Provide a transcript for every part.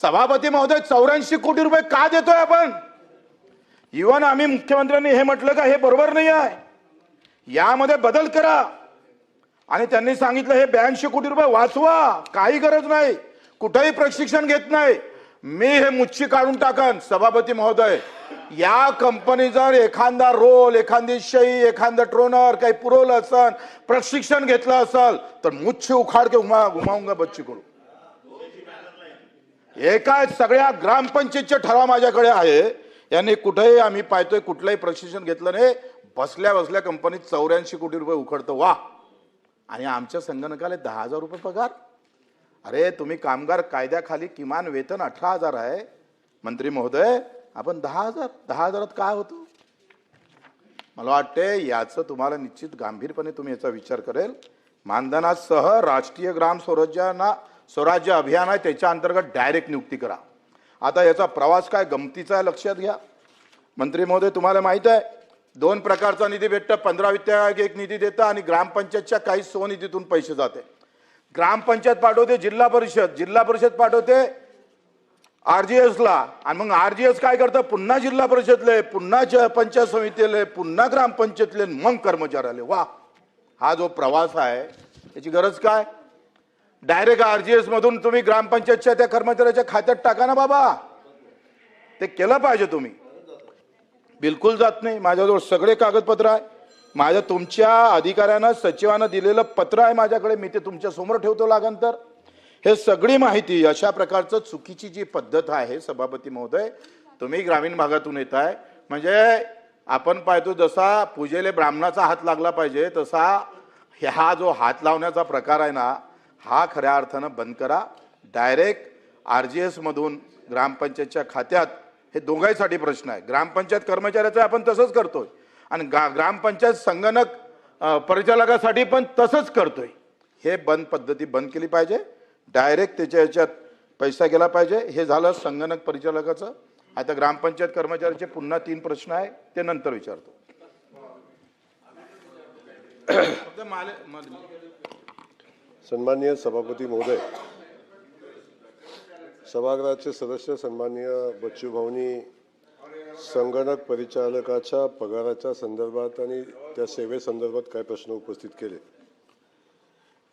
सभापती महोदय 84 कोटी रुपये का देतोय आपण? इव्हन आम्ही मुख्यमंत्र्यांनी हे म्हटलं का हे बरोबर नाही आहे, यामध्ये बदल करा. आणि त्यांनी सांगितलं हे 82 कोटी रुपये वाचवा, काही गरज नाही, कुठेही प्रशिक्षण घेत नाही. मी हे मुच्छी काढून टाकन. सभापती महोदय, या कंपनी जर एखादा रोल, एखादी शई, एखादा ट्रोनर काही पुरवलं असेल, प्रशिक्षण घेतलं असेल तर मुच्छी उखाड के घुमाऊंगा बच्ची करू. एका सगळ्या ग्रामपंचायतचे ठराव माझ्याकडे आहे. यांनी कुठेही आम्ही पाहतोय कुठलंही प्रशिक्षण घेतलं नाही, बसल्या बसल्या कंपनीत 84 कोटी रुपये उखडतं. वा. आणि आमच्या संगणकाला 10,000 रुपये पगार. अरे तुम्ही कामगार कायद्याखाली किमान वेतन 18,000 आहे. मंत्री महोदय, आपण 10,000 काय होतो? मला वाटते याचं तुम्हाला निश्चित गांभीर्यपणे तुम्ही याचा विचार करेल. मानधनासह राष्ट्रीय ग्राम स्वराज्य अभियान आहे, त्याच्या अंतर्गत डायरेक्ट नियुक्ती करा. आता याचा प्रवास काय गमतीचा आहे लक्षात घ्या. मंत्री महोदय, तुम्हाला माहित आहे 2 प्रकारचा निधी भेटतं. 15 वित्त आयोग एक निधी देतं आणि ग्रामपंचायतच्या काही स्वनिधीतून पैसे जाते. ग्रामपंचायत पाठवते जिल्हा परिषद पाठवते RGS ला, आणि मग RGS काय करतं, पुन्हा जिल्हा परिषदले, पुन्हा पंचायत समितीले, पुन्हा ग्रामपंचायतले, मग कर्मचाऱ्याले. वा. हा जो प्रवास आहे याची गरज काय? डायरेक्ट RGS मधून तुम्ही ग्रामपंचायतच्या त्या कर्मचाऱ्याच्या खात्यात टाका ना बाबा. ते केलं पाहिजे तुम्ही. बिलकुल जात नाही. माझ्याजवळ सगळे कागदपत्र आहे. माझ्या तुमच्या अधिकाऱ्यांना सचिवांना दिलेलं पत्र आहे माझ्याकडे, मी ते तुमच्या समोर ठेवतो लागंतर. हे सगळी माहिती अशा प्रकारचं चुकीची जी पद्धत आहे सभापती महोदय, तुम्ही ग्रामीण भागातून येत आहे, म्हणजे आपण पाहतो जसा पूजेले ब्राह्मणाचा हात लागला पाहिजे तसा हा जो हात लावण्याचा प्रकार आहे ना, हा खऱ्या अर्थानं बंद करा. डायरेक्ट RGS मधून ग्रामपंचायतच्या खात्यात. हे दोघांसाठी प्रश्न आहे. ग्रामपंचायत कर्मचाऱ्याचं आपण तसंच करतोय आणि ग्रामपंचायत संगणक परिचालकासाठी पण तसंच करतोय. हे पद्धती बंद केली पाहिजे. डायरेक्ट त्याच्या याच्यात पैसा गेला पाहिजे. हे झालं संगणक परिचालकाचं. आता ग्रामपंचायत कर्मचाऱ्याचे पुन्हा 3 प्रश्न आहे, ते नंतर विचारतो. सन्माननीय सभापती महोदय, सभागृहाचे सदस्य सन्माननीय बच्चू भाऊनी संगणक परिचालकाच्या पगाराच्या संदर्भात आणि त्या सेवेसंदर्भात काय प्रश्न उपस्थित केले.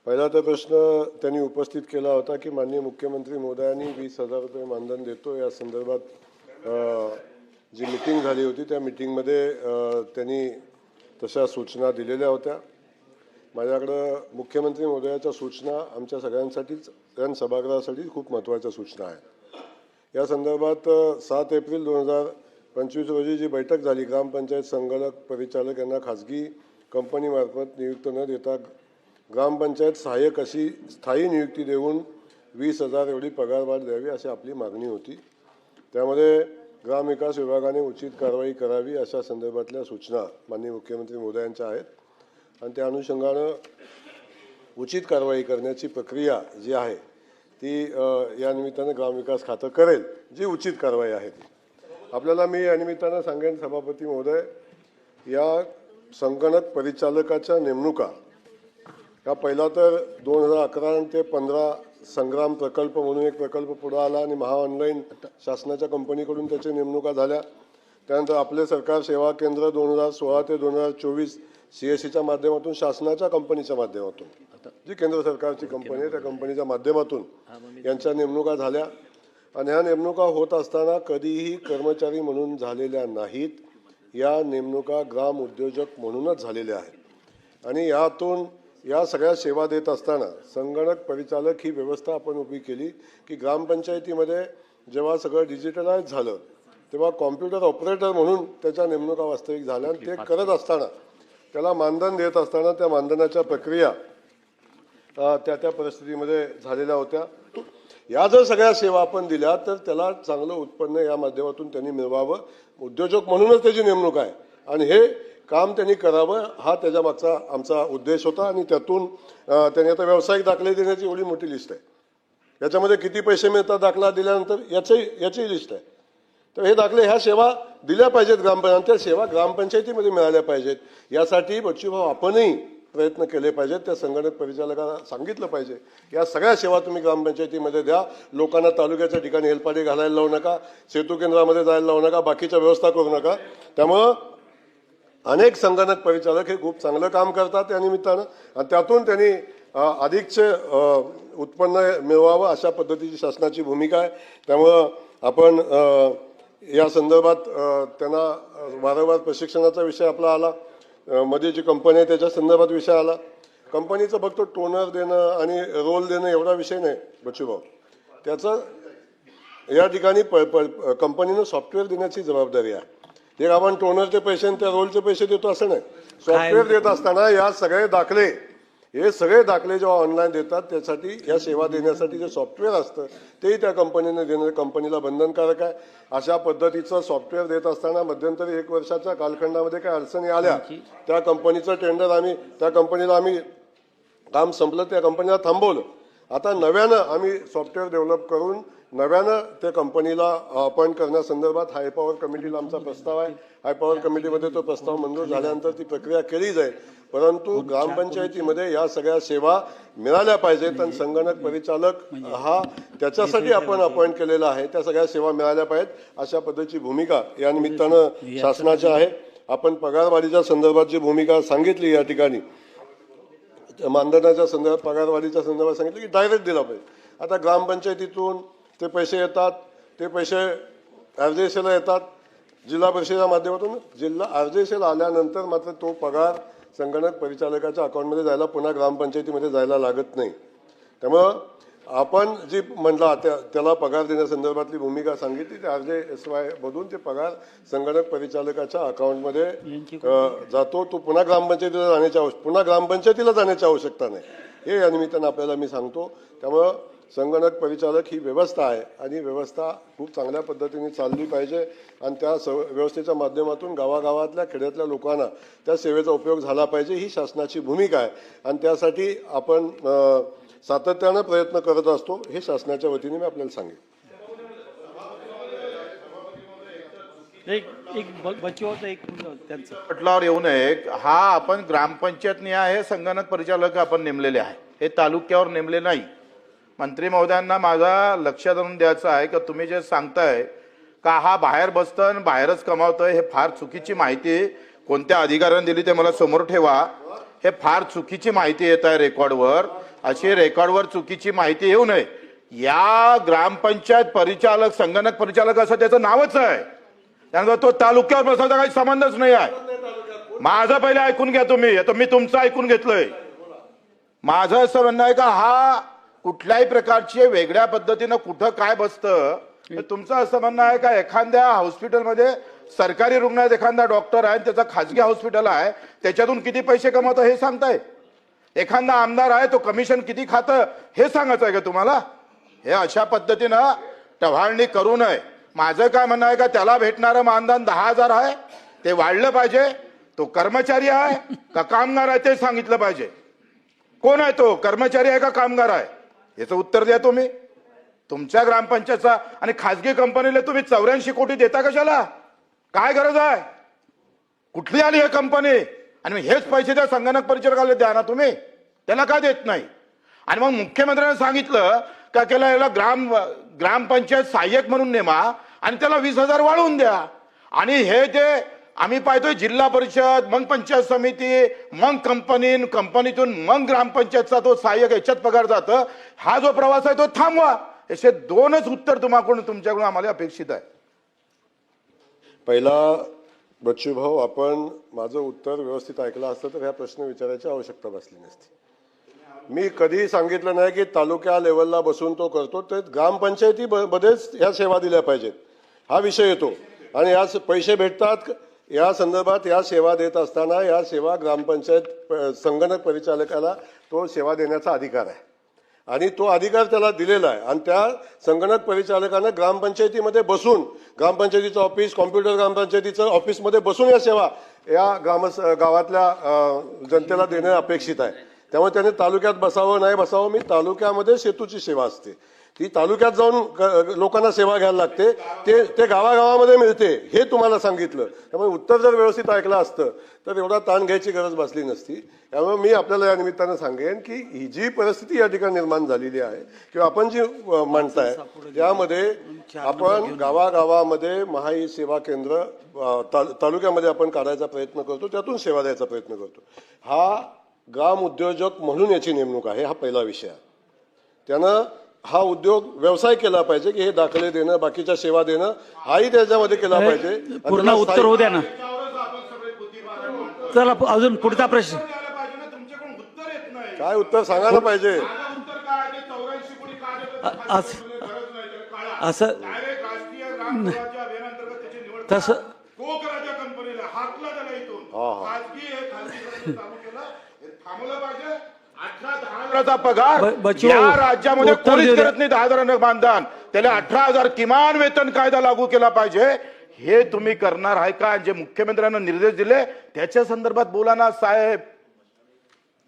पहिला तर प्रश्न त्यांनी उपस्थित केला होता की माननीय मुख्यमंत्री महोदयांनी 20,000 रुपये मानधन देतो या संदर्भात जी मीटिंग झाली होती त्या मीटिंगमध्ये त्यांनी तशा सूचना दिलेल्या होत्या. माझ्याकडं मुख्यमंत्री महोदयाच्या सूचना आमच्या सगळ्यांसाठीच सभागृहासाठी खूप महत्त्वाच्या सूचना आहेत. या संदर्भात 7 एप्रिल 2025 रोजी जी बैठक झाली, ग्रामपंचायत संगणक परिचालक यांना खाजगी कंपनीमार्फत नियुक्त न देता ग्रामपंचायत सहाय्यक अशी स्थायी नियुक्ती देऊन 20,000 एवढी पगारवाढ द्यावी अशी आपली मागणी होती. त्यामध्ये ग्रामविकास विभागाने उचित कारवाई करावी अशा संदर्भातल्या सूचना माननीय मुख्यमंत्री महोदयांच्या आहेत आणि त्या अनुषंगानं उचित कारवाई करण्याची प्रक्रिया जी आहे ती या निमित्तानं ग्रामविकास खातं करेल, जी उचित कारवाई आहे ती. आपल्याला मी या निमित्तानं सांगेन सभापती महोदय, या संगणक परिचालकाच्या नेमणुका हा पहिला तर 2011 ते 15 संग्राम प्रकल्प म्हणून एक प्रकल्प पुढे आला आणि महाऑनलाईन शासनाच्या कंपनीकडून त्याची नेमणुका झाल्या. त्यानंतर आपले सरकार सेवा केंद्र 2016 ते 2024 CSCच्या माध्यमातून शासनाच्या कंपनीच्या माध्यमातून जी केंद्र सरकारची कंपनी आहे त्या कंपनीच्या माध्यमातून यांच्या नेमणुका झाल्या. आणि ह्या नेमणुका होत असताना कधीही कर्मचारी म्हणून झालेल्या नाहीत. या नेमणुका ग्राम उद्योजक म्हणूनच झालेल्या आहेत. आणि यातून या सगळ्या सेवा देत असताना संगणक परिचालक ही व्यवस्था आपण उभी केली की ग्रामपंचायतीमध्ये जेव्हा सगळं डिजिटलाइज झालं तेव्हा कॉम्प्युटर ऑपरेटर म्हणून त्याच्या नेमणुका वास्तविक झाल्या. आणि ते करत असताना त्याला मानधन देत असताना त्या मानधनाच्या प्रक्रिया त्या परिस्थितीमध्ये झालेल्या होत्या. या जर सगळ्या सेवा आपण दिल्या तर त्याला चांगलं उत्पन्न या माध्यमातून त्यांनी मिळवावं. उद्योजक म्हणूनच त्याची नेमणूक आहे आणि हे काम त्यांनी करावं हा त्याच्या मागचा आमचा उद्देश होता. आणि त्यातून त्यांनी आता व्यावसायिक दाखले देण्याची एवढी मोठी लिस्ट आहे. याच्यामध्ये किती पैसे मिळतात दाखला दिल्यानंतर याची लिस्ट आहे. तर हे दाखले ह्या सेवा दिल्या पाहिजेत ग्रामपंचायत, त्या सेवा ग्रामपंचायतीमध्ये मिळाल्या पाहिजेत. यासाठी बच्चूभाऊ आपणही प्रयत्न केले पाहिजेत. त्या संगणक परिचालकाला सांगितलं पाहिजे या सगळ्या सेवा तुम्ही ग्रामपंचायतीमध्ये द्या. लोकांना तालुक्याच्या ठिकाणी हेलपाटे घालायला लावू नका, सेतू केंद्रामध्ये जायला लावू नका, बाकीच्या व्यवस्था करू नका. त्यामुळं अनेक संगणक परिचालक हे खूप चांगलं काम करतात या निमित्तानं, आणि त्यातून त्यांनी अधिकचे उत्पन्न मिळवावं अशा पद्धतीची शासनाची भूमिका आहे. त्यामुळं आपण या संदर्भात त्यांना वारंवार प्रशिक्षणाचा विषय आपला आला, मध्ये जी कंपनी आहे त्याच्या संदर्भात विषय आला. कंपनीचं फक्त टोनर देणं आणि रोल देणं एवढा विषय नाही बच्चूभाऊ, त्याचं या ठिकाणी कंपनीनं सॉफ्टवेअर देण्याची जबाबदारी आहे. एक आपण टोनरचे पैसे आणि त्या रोलचे पैसे देतो असं नाही. सॉफ्टवेअर देत असताना हे सगळे दाखले जेव्हा ऑनलाईन देतात त्यासाठी या सेवा देण्यासाठी जे सॉफ्टवेअर असतं तेही त्या कंपनीने देणं कंपनीला बंधनकारक आहे. अशा पद्धतीचं सॉफ्टवेअर देत असताना मध्यंतरी 1 वर्षाच्या कालखंडामध्ये काही अडचणी आल्या, त्या कंपनीचं टेंडर त्या कंपनीला आम्ही काम संपलं, त्या कंपनीला थांबवलं. आता नव्यानं आम्ही सॉफ्टवेअर डेव्हलप करून नव्यानं त्या कंपनीला अपॉइंट करण्यासंदर्भात हायपॉवर कमिटीला आमचा प्रस्ताव आहे. हायपॉवर कमिटीमध्ये तो प्रस्ताव मंजूर झाल्यानंतर ती प्रक्रिया केली जाईल. परंतु ग्रामपंचायतीमध्ये या सगळ्या सेवा मिळाल्या पाहिजेत आणि संगणक परिचालक हा त्याच्यासाठी आपण अपॉइंट केलेला आहे, त्या सगळ्या सेवा मिळाल्या पाहिजेत अशा पद्धतीची भूमिका या निमित्तानं शासनाची आहे. आपण पगारवाढीच्या संदर्भात जी भूमिका सांगितली या ठिकाणी, मानधनाच्या संदर्भात पगारवाढीच्या संदर्भात सांगितलं की डायरेक्ट दिला पाहिजे. आता ग्रामपंचायतीतून ते पैसे येतात, ते पैसे RJSला येतात, जिल्हा परिषदेच्या माध्यमातून RJSला आल्यानंतर मात्र तो पगार संगणक परिचालकाच्या अकाउंटमध्ये जायला पुन्हा ग्रामपंचायतीमध्ये जायला लागत नाही. त्यामुळं आपण जी म्हणला त्याला पगार देण्यासंदर्भातली भूमिका सांगितली, ते RJSY मधून ते पगार संगणक परिचालकाच्या अकाउंटमध्ये जातो. तो पुन्हा ग्रामपंचायतीला जाण्याची आवश्यकता नाही, हे या निमित्तानं आपल्याला मी सांगतो. त्यामुळं संगणक परिचालक ही व्यवस्था आहे आणि व्यवस्था खूप चांगल्या पद्धतीने चालली पाहिजे आणि त्या व्यवस्थेच्या माध्यमातून गावागावातल्या खेड्यातल्या लोकांना त्या सेवेचा उपयोग झाला पाहिजे, ही शासनाची भूमिका आहे. आणि त्यासाठी आपण सातत्यानं प्रयत्न करत असतो, हे शासनाच्या वतीने मी आपल्याला सांगेन. पटलावर येऊ नये हा आपण ग्रामपंचायत निहाय संगणक परिचालक आपण नेमलेले आहे, हे तालुक्यावर नेमले नाही. मंत्री महोदयांना माझा लक्ष धरून द्यायचं आहे की तुम्ही जे सांगताय का हा बाहेर बसतं आणि बाहेरच कमावतोय, हे फार चुकीची माहिती कोणत्या अधिकाऱ्याने दिली ते मला समोर ठेवा. हे फार चुकीची माहिती येत आहे रेकॉर्डवर. अशी रेकॉर्डवर चुकीची माहिती येऊ नये. या ग्रामपंचायत परिचालक संगणक परिचालक असं त्याचं नावच आहे, त्यानंतर तो तालुक्यावर बसायचा काही संबंधच नाही आहे. माझं पहिले ऐकून घ्या तुम्ही, आता मी तुमचं ऐकून घेतलंय. माझं असं म्हणणं आहे का हा कुठल्याही प्रकारची वेगळ्या पद्धतीनं कुठं काय बसतं, तुमचं असं म्हणणं आहे का एखाद्या हॉस्पिटलमध्ये सरकारी रुग्णालयात एखादा डॉक्टर आहे, त्याचा खाजगी हॉस्पिटल आहे, त्याच्यातून किती पैसे कमवतं हे सांगताय? एखादा आमदार आहे तो कमिशन किती खातं हे सांगायचं आहे का तुम्हाला? हे अशा पद्धतीनं टवाळणी करू नये. माझं काय म्हणणं आहे का त्याला भेटणारं मानधन 10,000 आहे, ते वाढलं पाहिजे. तो कर्मचारी आहे का कामगार आहे ते सांगितलं पाहिजे. कोण आहे तो, कर्मचारी आहे का कामगार आहे, याचं उत्तर द्या तुम्ही. तुमच्या ग्रामपंचायतचा आणि खाजगी कंपनीला तुम्ही 84 कोटी देता कशाला? काय गरज आहे? कुठली आली ही कंपनी? आणि हेच पैसे त्या संगणक परिचालकाला द्या ना तुम्ही, त्याला का देत नाही? आणि मग मुख्यमंत्र्यांनी सांगितलं का केला याला ग्रामपंचायत सहाय्यक म्हणून नेमा आणि त्याला 20,000 वाढवून द्या. आणि हे जे आम्ही पाहतोय जिल्हा परिषद, मग पंचायत समिती, मग कंपनीतून मग ग्रामपंचायतचा तो सहाय्यक याच्यात पगार जातं. हा जो प्रवास आहे तो थांबवा. असे 2च उत्तर तुमच्याकडून आम्हाला अपेक्षित आहे. पहिला बच्चू भाऊ, आपण माझं उत्तर व्यवस्थित ऐकलं असतं तर ह्या प्रश्न विचारायची आवश्यकता बसली नसती. मी कधी सांगितलं नाही की तालुक्या लेवलला बसून तो करतो, ते ग्रामपंचायतीमध्येच ह्या सेवा दिल्या पाहिजेत हा विषय येतो. आणि या पैसे भेटतात या संदर्भात या सेवा देत असताना या सेवा ग्रामपंचायत संगणक परिचालकाला तो सेवा देण्याचा अधिकार आहे आणि तो अधिकार त्याला दिलेला आहे. आणि त्या संगणक परिचालकानं ग्रामपंचायतीमध्ये बसून, ग्रामपंचायतीचं ऑफिस, कॉम्प्युटर ग्रामपंचायतीचं ऑफिसमध्ये बसून या सेवा या गावातल्या जनतेला देणं अपेक्षित आहे. त्यामुळे त्याने तालुक्यात बसावं नाही बसावं, मी तालुक्यामध्ये सेतूची सेवा असते ती तालुक्यात जाऊन लोकांना सेवा घ्यायला लागते, ते गावागावामध्ये मिळते हे तुम्हाला सांगितलं. त्यामुळे उत्तर जर व्यवस्थित ऐकलं असतं तर एवढा ताण घ्यायची गरज भासली नसती. त्यामुळे मी आपल्याला या निमित्तानं सांगेन की ही जी परिस्थिती या ठिकाणी निर्माण झालेली आहे किंवा आपण जी म्हणताय त्यामध्ये आपण गावागावामध्ये महाई सेवा केंद्र तालुक्यामध्ये आपण काढायचा प्रयत्न करतो, त्यातून सेवा द्यायचा प्रयत्न करतो. हा ग्राम उद्योजक म्हणून याची नेमणूक आहे, हा पहिला विषय आहे. त्यानं हा उद्योग व्यवसाय केला पाहिजे की हे दाखले देणं, बाकीच्या सेवा देणं हाही त्याच्यामध्ये केला पाहिजे. पूर्ण उत्तर होऊ द्या ना. चला अजून पुढचा प्रश्न. काय उत्तर सांगायला पाहिजे. असं तसं पगार बच्चू, या राज्यामध्ये उत्तर कोणीच देऊ द्या. करत नाही. 10,000 मानधन, त्याला 18,000 किमान वेतन कायदा लागू केला पाहिजे. हे तुम्ही करणार आहे का? जे मुख्यमंत्र्यांना निर्देश दिले त्याच्या संदर्भात बोला ना साहेब.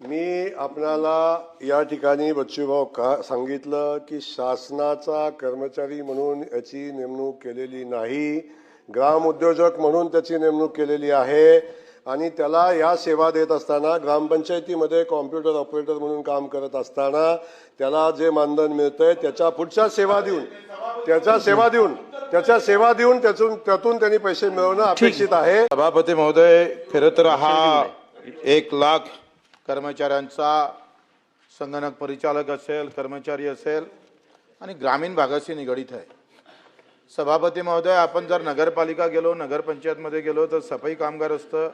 मी आपल्याला या ठिकाणी बच्चूभाऊ का सांगितलं की शासनाचा कर्मचारी म्हणून याची नेमणूक केलेली नाही, ग्राम उद्योजक म्हणून त्याची नेमणूक केलेली आहे. आणि त्याला या सेवा देत असताना ग्रामपंचायतीमध्ये कॉम्प्युटर ऑपरेटर म्हणून काम करत असताना त्याला जे मानधन मिळतंय त्याच्या पुढच्या सेवा देऊन त्यातून त्यांनी पैसे मिळवणं अपेक्षित आहे. सभापती महोदय, खरं तर हा 1 लाख कर्मचाऱ्यांचा संगणक परिचालक असेल, कर्मचारी असेल आणि ग्रामीण भागाशी निगडीत आहे. सभापती महोदय, आपण जर नगरपालिका गेलो, नगरपंचायतमध्ये गेलो तर सफाई कामगार असतं,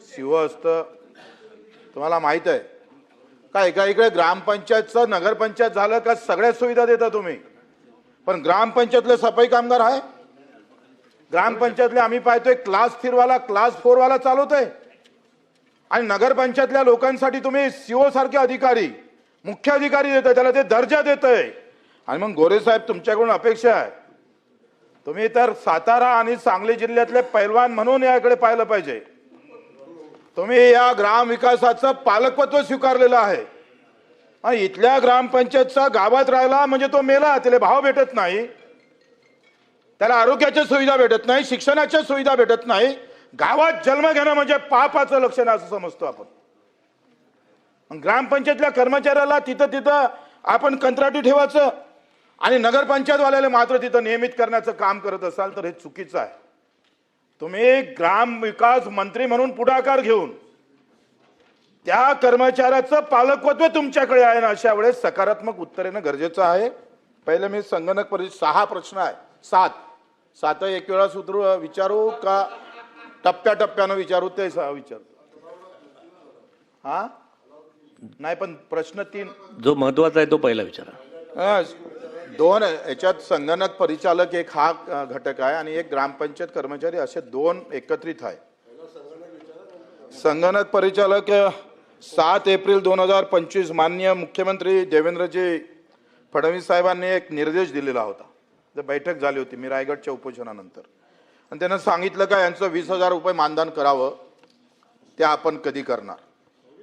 सीओ असतं. तुम्हाला माहित आहे का एका इकडे ग्रामपंचायतचं नगरपंचायत झालं का सगळ्या सुविधा देता तुम्ही, पण ग्रामपंचायतले सफाई कामगार आहे. ग्रामपंचायतले आम्ही पाहतोय क्लास 3 वाला क्लास 4 वाला चालवतोय आणि नगरपंचायतल्या लोकांसाठी तुम्ही सीओ सारखे अधिकारी, मुख्य अधिकारी देताय, त्याला ते दर्जा देतय. आणि मग गोरे साहेब, तुमच्याकडून अपेक्षा आहे, तुम्ही तर सातारा आणि सांगली जिल्ह्यातले पैलवान म्हणून याकडे पाहिलं पाहिजे. तुम्ही या ग्राम विकासाचं पालकत्व स्वीकारलेलं आहे आणि इथल्या ग्रामपंचायतचा गावात राहिला म्हणजे तो मेला. त्याला भाव भेटत नाही, त्याला आरोग्याच्या सुविधा भेटत नाही, शिक्षणाच्या सुविधा भेटत नाही. गावात जन्म घेणं म्हणजे पापाचं लक्षण असं समजतो आपण. ग्रामपंचायतल्या कर्मचाऱ्याला तिथं आपण कंत्राटी ठेवायचं आणि नगरपंचायतवाल्याला मात्र तिथं नियमित करण्याचं काम करत असाल तर हे चुकीचं आहे. तुम्ही ग्राम विकास मंत्री म्हणून पुढाकार घेऊन त्या कर्मचाऱ्याचं पालकत्व तुमच्याकडे आहे ना, अशा वेळेस सकारात्मक उत्तर येणं गरजेचं आहे. पहिले मी संगणक परिषद 6 प्रश्न आहे, 7 एक वेळा सूत्र विचारू का टप्प्याटप्प्यानं विचारू? ते विचारू. हा नाही, पण प्रश्न 3 जो महत्वाचा आहे तो पहिला विचारा. 2 याच्यात संगणक परिचालक एक हा घटक आहे आणि एक ग्रामपंचायत कर्मचारी, असे 2 एकत्रित आहे. संगणक परिचालक 7 एप्रिल 2025 माननीय मुख्यमंत्री देवेंद्रजी फडणवीस साहेबांनी एक निर्देश दिलेला होता. बैठक झाली होती मी रायगडच्या उपोषणानंतर, आणि त्यांना सांगितलं का यांचं 20,000 रुपये मानधन करावं. ते आपण कधी करणार?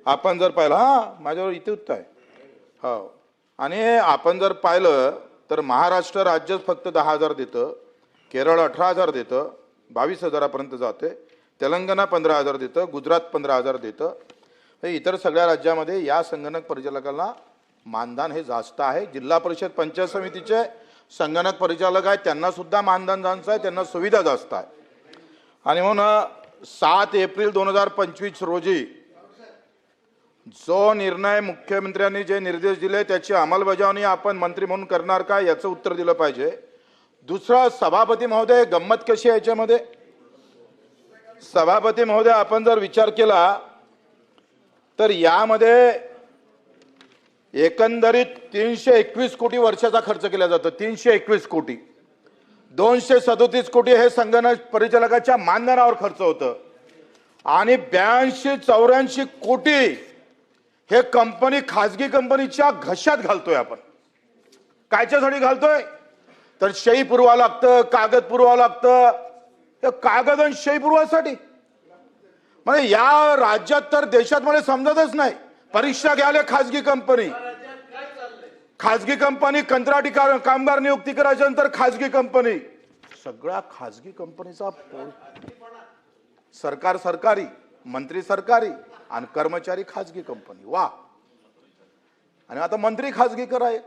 आपण जर पाहिलं, माझ्यावर इथे उत्तर आहे. हो, आणि आपण जर पाहिलं तर महाराष्ट्र राज्य फक्त 10,000 देतं, केरळ 18,000 देतं, 22,000पर्यंत जाते, तेलंगणा 15,000 देतं, गुजरात 15,000 देतं. इतर सगळ्या राज्यामध्ये या संगणक परिचालकांना मानधन हे जास्त आहे. जिल्हा परिषद पंचायत समितीचे संगणक परिचालक आहेत, त्यांना सुद्धा मानधन जास्त आहे, त्यांना सुविधा जास्त आहे. आणि म्हणून 7 एप्रिल 2025 रोजी जो निर्णय मुख्यमंत्र्यांनी जे निर्देश दिले त्याची अंमलबजावणी आपण मंत्री म्हणून करणार का, याचं उत्तर दिलं पाहिजे. दुसरं, सभापती महोदय, गंमत कशी आहे याच्यामध्ये? सभापती महोदय, आपण जर विचार केला तर यामध्ये एकंदरीत 321 कोटी वर्षाचा खर्च केला जातो. 321 कोटी, 237 कोटी हे संगणक परिचालकाच्या मानधनावर खर्च होतं आणि 82-84 कोटी हे कंपनी, खाजगी कंपनीच्या घशात घालतोय आपण. कायच्यासाठी घालतोय? तर सही पुरवावं लागतं, कागद पुरवावं लागतं. हे कागद आणि सही पुरवासाठी म्हणजे या राज्यात तर देशात मला समजतच नाही. परीक्षा घ्यायला खाजगी कंपनी, खाजगी कंपनी कंत्राटी कामगार नियुक्ती करायच्या नंतर खाजगी कंपनी, सगळ्या खाजगी कंपनीचा सरकार सरकारी, मंत्री सरकारी आणि कर्मचारी खाजगी कंपनी. वा. आणि आता मंत्री खाजगी कराय